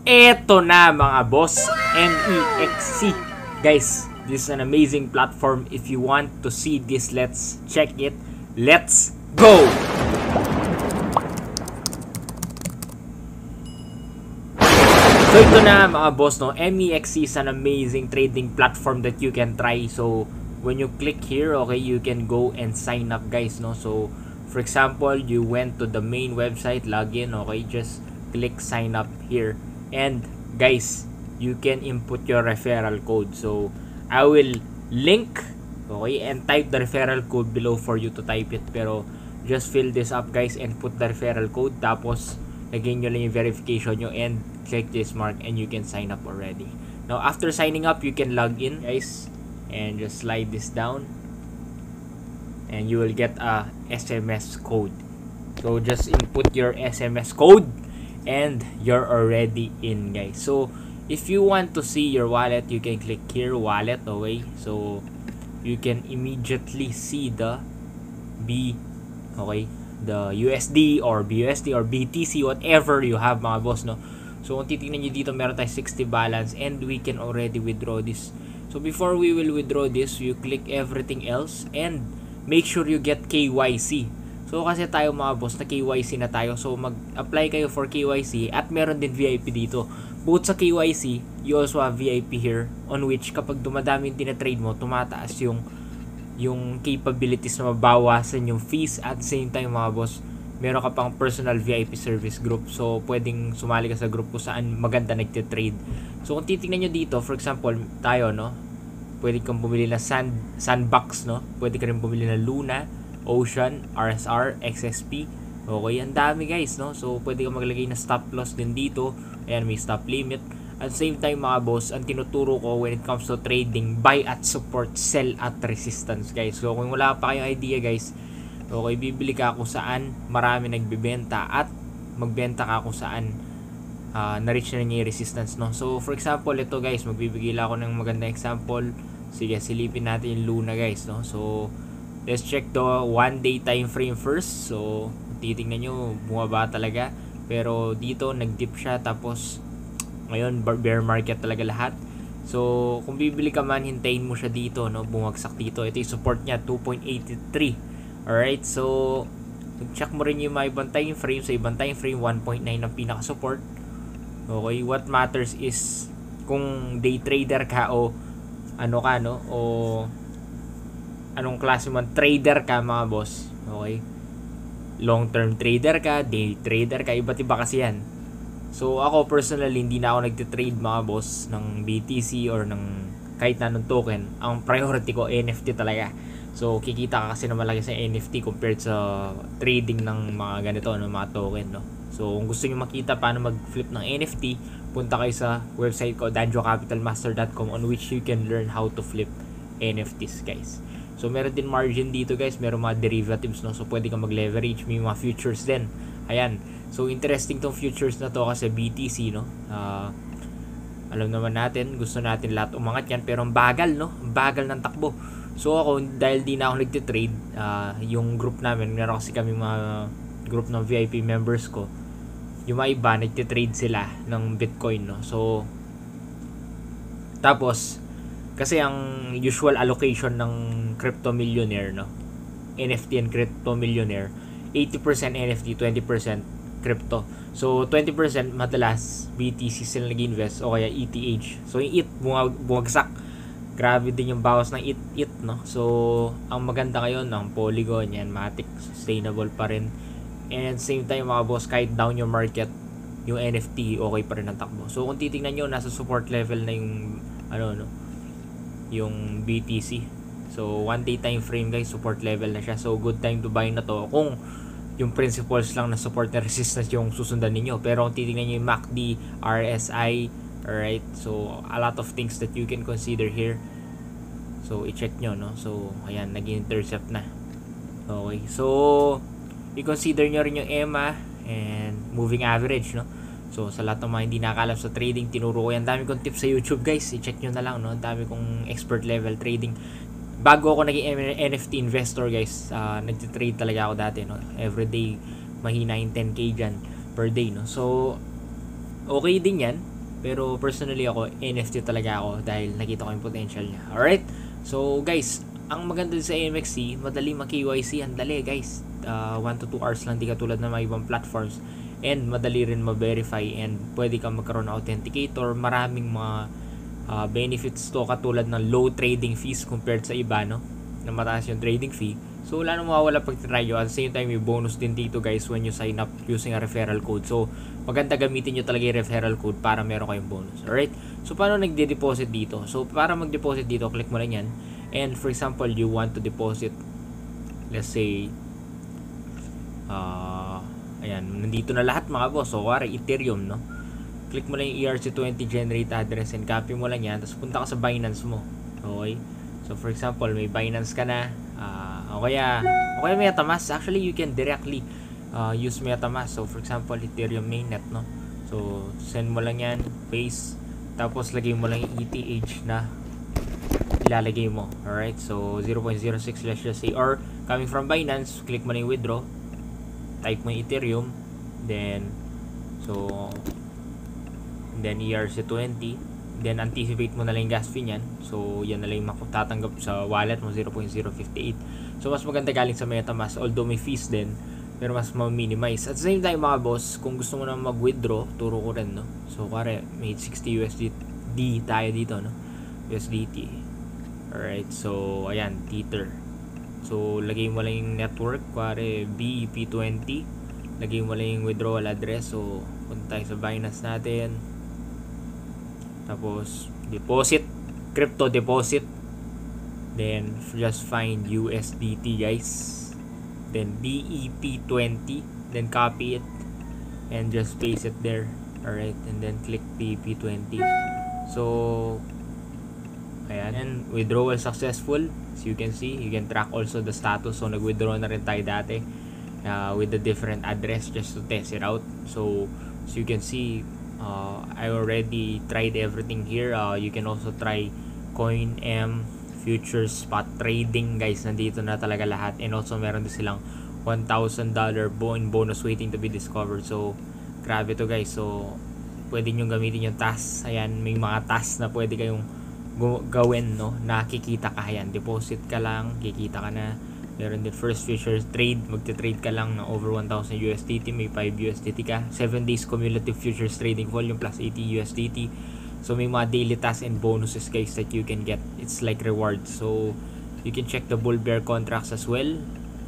Eto na mga boss, MEXC. Guys, this is an amazing platform. If you want to see this, let's check it. Let's go! So ito na mga boss, no? MEXC is an amazing trading platform that you can try. So when you click here, okay, you can go and sign up, guys, no? So for example, you went to the main website, login, okay, just click sign up here. And guys, you can input your referral code. So I will link, okay, and type the referral code below for you to type it. Pero just fill this up, guys, and put the referral code. Tapos lagyan nyo lang yung verification nyo and click this mark and you can sign up already. Now after signing up, you can log in, guys, and just slide this down and you will get a SMS code. So just input your SMS code and you're already in, guys. So if you want to see your wallet, you can click here, wallet, okay, so you can immediately see the the USD or BUSD or BTC, whatever you have, mga boss, no? So kung titingnan nyo dito, meron tayo 60 balance and we can already withdraw this. So before we will withdraw this, you click everything else and make sure you get KYC. So kasi tayo mga boss, na KYC na tayo. So mag-apply kayo for KYC at meron din VIP dito. Bukod sa KYC, you also have VIP here, on which kapag dumadami yung tinatrade mo, tumataas yung capabilities na mabawasan yung fees. At the same time mga boss, meron ka pang personal VIP service group. So pwedeng sumali ka sa group kung saan maganda nagtitrade. So kung titingnan nyo dito, for example, tayo, no, pwede kang bumili ng Sandbox, no? Pwede ka rin bumili ng Luna, Ocean, RSR, XSP. Okay, ang dami, guys, no? So pwede kang maglagay ng stop loss din dito. Ayan, may stop limit. At the same time mga boss, ang tinuturo ko when it comes to trading, buy at support, sell at resistance, guys. So kung wala pa kayong idea, guys, okay, bibili ka kung saan marami nagbebenta at magbenta ka kung saan na-reach na niya yung resistance, no? So for example, ito, guys, magbibigay lang ako ng magandang example. Sige, silipin natin yung Luna, guys, no? So let's check the 1 day time frame first. So titingnan nyo, bumaba talaga, pero dito nag-dip siya, tapos ngayon bear market talaga lahat. So kung bibili ka man, hintayin mo siya dito, no? Bumagsak dito. Ito yung support niya, 2.83. Alright, so check mo rin yung mga ibang time frame. Sa ibang time frame, 1.9 ang pinaka support. Okay, what matters is kung day trader ka o ano ka, no, o anong klase man trader ka, mga boss. Okay, long term trader ka, day trader ka, iba't iba kasi yan. So ako personally, hindi na ako nagtitrade, mga boss, ng BTC or ng kahit na anong token. Ang priority ko NFT talaga. So kikita ka kasi na malaki sa NFT compared sa trading ng mga ganito, no, mga token, no. So kung gusto niyo makita paano mag-flip ng NFT, punta kayo sa website ko, danjocapitalmaster.com, on which you can learn how to flip NFTs, guys. So meron din margin dito, guys, meron mga derivatives, no, so pwede kang mag-leverage, may mga futures din. Ayan, so interesting tong futures na to kasi BTC, no, alam naman natin, gusto natin lahat umangat yan, pero ang bagal, no, ang bagal ng takbo. So ako, dahil di na ako nagtitrade, yung group namin, meron kasi kami mga group ng VIP members ko, yung mga iba nagtitrade sila ng Bitcoin, no. So tapos kasi ang usual allocation ng Crypto Millionaire, no, NFT and Crypto Millionaire, 80% NFT, 20% crypto. So 20% madalas BTC sila nag-invest o kaya ETH. So yung ETH bumagsak. Grabe din yung bawas ng ETH, no. So ang maganda ngayon ng Polygon, yan, Matic, sustainable pa rin. And at the same time, mga boss, kahit down yung market, yung NFT okay pa rin ang takbo. So kung titingnan nyo, nasa support level na yung ano, no, yung BTC. So 1 day time frame, guys, support level na siya. So good time to buy na to kung yung principles lang na support na resistance yung susundan ninyo. Pero kung titingnan nyo yung MACD, RSI, alright, so a lot of things that you can consider here. So i-check nyo, no. So ayan, nag-intercept na. Okay, so i-consider nyo rin yung EMA and moving average, no. So sa lahat ng mga hindi nakakalam sa trading, tinuro ko yan. Dami kong tips sa YouTube, guys, i-check nyo na lang, no. Dami kong expert level trading. Bago ako naging NFT investor, guys, nagtitrade talaga ako dati, no. Everyday mahina yung 10k dyan per day, no. So okay din yan. Pero personally ako, NFT talaga ako dahil nakita ko yung potential niya. Alright? So guys, ang maganda sa AMXC, madali ma-KYC, ang dali guys. 1 to 2 hours lang, di katulad ng mga ibang platforms. And madali rin ma-verify and pwede kang magkaroon ng authenticator. Maraming mga benefits to katulad ng low trading fees compared sa iba, no? Na mataas yung trading fee. So wala nang mawawala pag try nyo. At the same time, may bonus din dito guys when you sign up using a referral code. So maganda gamitin nyo talaga yung referral code para meron kayong bonus. Alright? So paano nagde-deposit dito? So para mag-deposit dito, click mo lang yan. And for example, you want to deposit, let's say, ayan, nandito na lahat mga boss. So kuwari, Ethereum, no? Click mo lang yung ERC20 generate address and copy mo lang yan. Tapos punta ka sa Binance mo. Okay? So for example, may Binance ka na. O kaya MetaMask. Actually, you can directly use MetaMask. So for example, Ethereum mainnet, no? So send mo lang yan, paste, tapos lagay mo lang yung ETH na ilalagay mo. Alright? So 0.06 let's just say, or coming from Binance, click mo lang yung withdraw, type mo yung Ethereum, then ERC20, then anticipate mo na lang yung gas fee niyan. So yan na lang yung makatatanggap sa wallet mo, 0.058. So mas maganda galing sa MetaMask, although may fees din, pero mas ma-minimize. At the same time mga boss, kung gusto mo na mag-withdraw, turo ko rin, no? So kare may 60 USD tayo dito, no? USDT. Alright, so ayan, Tether. So lagay mo lang yung network, kare BEP20, lagay mo lang yung withdrawal address. So punta tayo sa Binance natin, tapos deposit, crypto deposit, then just find USDT guys, then BEP20, then copy it and just paste it there. Alright, and then click BEP20. So ayan, and withdrawal successful. As you can see, you can track also the status. So nag-withdraw na rin tayo dati with the different address just to test it out. So as you can see, I already tried everything here. You can also try CoinM, futures, spot trading guys. Nandito na talaga lahat. And also meron din silang $1,000 bonus waiting to be discovered. So grabe to guys. So pwede nyo gamitin yung tasks. Ayan, may mga tasks na pwede kayong gawin, no? Nakikita ka. Ayan, deposit ka lang, kikita ka na. Meron din first futures trade, magte-trade ka lang ng over 1,000 USDT, may 5 USDT ka. 7 days cumulative futures trading volume plus 80 USDT. So may mga daily tasks and bonuses guys that you can get. It's like rewards. So you can check the bull bear contracts as well.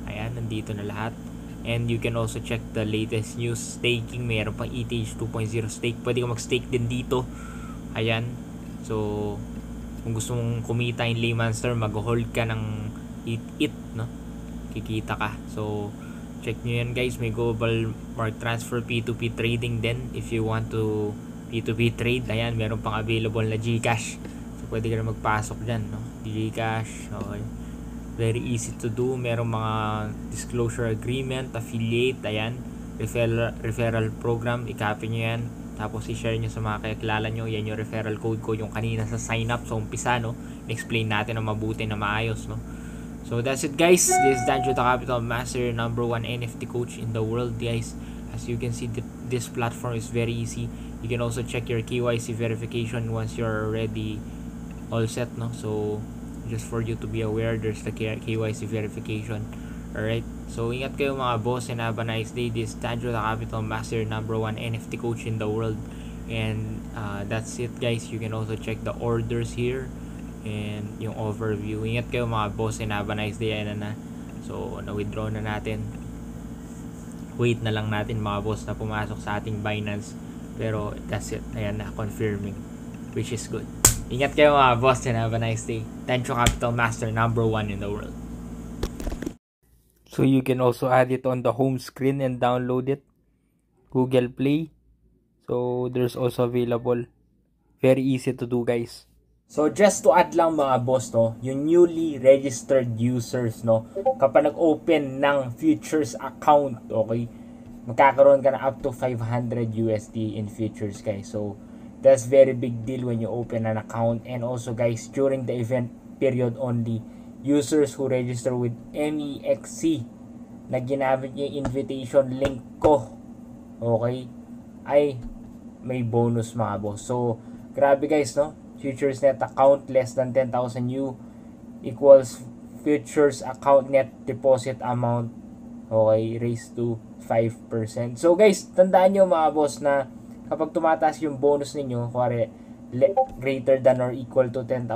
Ayan, nandito na lahat. And you can also check the latest news. Staking, mayroon pang ETH 2.0 stake. Pwede ka mag-stake din dito. Ayan. So kung gusto mong kumita in layman's term, mag-hold ka ng it, no? Kikita ka. So check nyo yan guys. May global mark transfer, P2P trading din if you want to P2P trade. Ayan, meron pang available na GCash. So pwede ka na magpasok dyan, no? GCash. Okay, very easy to do. Merong mga disclosure agreement, affiliate, ayan, referral program. I-copy nyo yan, tapos i-share nyo sa mga kakilala nyo. Yan yung referral code ko, yung kanina sa sign up sa umpisa, no? Explain natin na mabuti na maayos, no? So that's it guys. This is Danjo the Capital Master, number 1 NFT coach in the world guys. As you can see, this platform is very easy. You can also check your KYC verification once you're already all set, no? So just for you to be aware, there's the KYC verification. Alright, so ingat kayo mga boss and have a nice day. This is Danjo the Capital Master, number 1 NFT coach in the world. And that's it guys. You can also check the orders here and yung overview. Ingat kayo mga boss and have a nice day. Ayan na. So na-withdraw na natin. Wait na lang natin mga boss na pumasok sa ating Binance. Pero that's it. Ayan na, confirming, which is good. Ingat kayo mga boss and have a nice day. Danjo Capital Master, number 1 in the world. So you can also add it on the home screen and download it. Google Play. So there's also available. Very easy to do guys. So just to add lang mga boss, no, yung newly registered users, no, kapag nag-open ng futures account, okay, magkakaroon ka na up to 500 USD in futures guys. So that's very big deal when you open an account. And also guys, during the event period only, users who register with MEXC na ginamit yung invitation link ko, okay, ay may bonus mga boss. So, grabe guys, no? Futures net account less than 10,000 U equals futures account net deposit amount, okay, raised to 5%. So guys, tandaan nyo mga boss na kapag tumataas yung bonus ninyo, kuwari greater than or equal to $10,000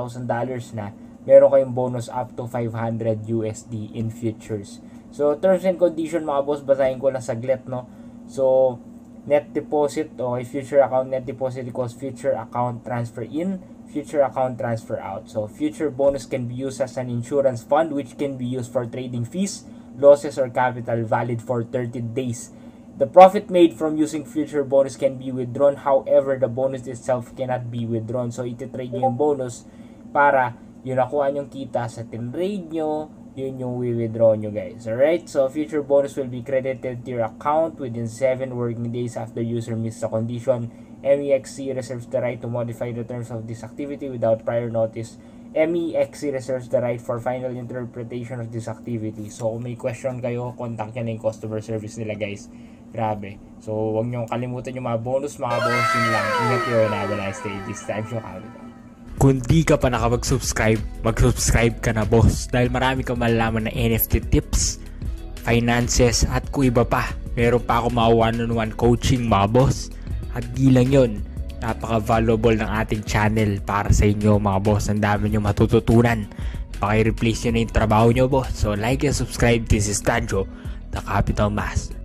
na, meron kayong bonus up to 500 USD in futures. So, terms and condition mga boss, basahin ko lang saglit, no? So, net deposit, okay, future account net deposit equals future account transfer in, future account transfer out. So, future bonus can be used as an insurance fund which can be used for trading fees, losses, or capital valid for 30 days. The profit made from using future bonus can be withdrawn. However, the bonus itself cannot be withdrawn. So, iti-trade nyo yung bonus para yung nakuha nyong kita sa tinrade nyo, yun yung withdraw nyo guys. Alright, so future bonus will be credited to your account within 7 working days after user meets the condition. MEXC reserves the right to modify the terms of this activity without prior notice. MEXC reserves the right for final interpretation of this activity. So kung may question kayo, contact nyo na yung customer service nila guys. Grabe. So huwag nyo kalimutan yung mga bonus yun lang. Ingat yun, have a nice day. This time yung capital. Kung di ka pa nakapag-subscribe, mag-subscribe ka na boss dahil marami kang malalaman na NFT tips, finances at kung iba pa. Meron pa ako mga one-on-one coaching mga boss. At di lang yun, napaka-valuable ng ating channel para sa inyo mga boss. Ang dami nyo matututunan. Paki-replace nyo na yung trabaho nyo boss. So like and subscribe. This is Tanjo, the Capital Master.